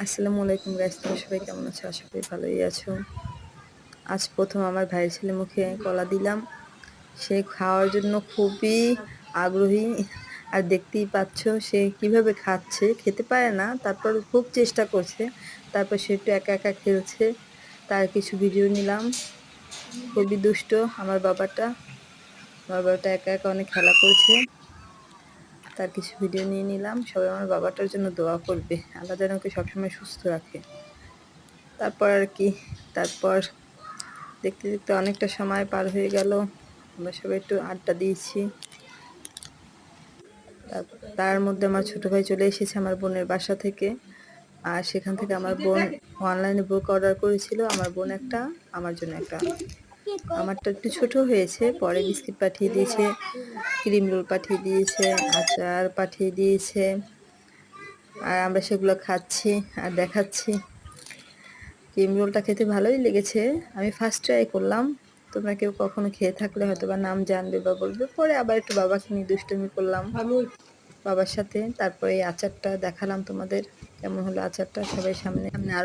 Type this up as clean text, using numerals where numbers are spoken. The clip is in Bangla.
আসসালামু আলাইকুম গাইস, তোমরা সবাই কেমন আছো? আশা করি ভালোই আছো। আজ প্রথম আমার ভাইয়ের ছেলে মুখে কলা দিলাম। সে খাওয়ার জন্য খুবই আগ্রহী। আর দেখতেই পাচ্ছ সে কিভাবে খাচ্ছে, খেতে পারে না, তারপর খুব চেষ্টা করছে। তারপর সে একটু একা একা খেলছে। তার কিছু ভিডিও নিলাম। খুবই দুষ্ট আমার বাবাটা একা একা অনেক খেলা করছে। তার কিছু ভিডিও নিয়ে নিলাম। সবাই আমার বাবাটার জন্য দোয়া করবে, আল্লাহ যেন ওকে সবসময় সুস্থ রাখে। তারপর আর কি, তারপর দেখতে দেখতে অনেকটা সময় পার হয়ে গেল। আমরা সবাই একটু আড্ডা দিয়েছি। তার মধ্যে আমার ছোট ভাই চলে এসেছে আমার বোনের বাসা থেকে। আর সেখান থেকে আমার বোন অনলাইনে বুক অর্ডার করেছিল, আমার বোন একটা, আমার জন্য একটা। আমারটা একটু ছোট হয়েছে, পরে বিস্কিট পাঠিয়ে দিয়েছে, ক্রিম রোল পাঠিয়ে দিয়েছে, আচার পাঠিয়ে দিয়েছে। আর আমরা সেগুলো খাচ্ছি আর দেখাচ্ছি। ক্রিম রোলটা খেতে ভালোই লেগেছে। আমি ফার্স্ট ট্রাই করলাম। তোমরা কেউ কখনো খেয়ে থাকলে হয়তো বা নাম জানবে বা বলবে। পরে আবার একটু বাবাকে নিয়ে দুষ্টুমি করলাম বাবার সাথে। তারপরে এই আচারটা দেখালাম তোমাদের, কেমন হলো আচারটা সবাই সামনে।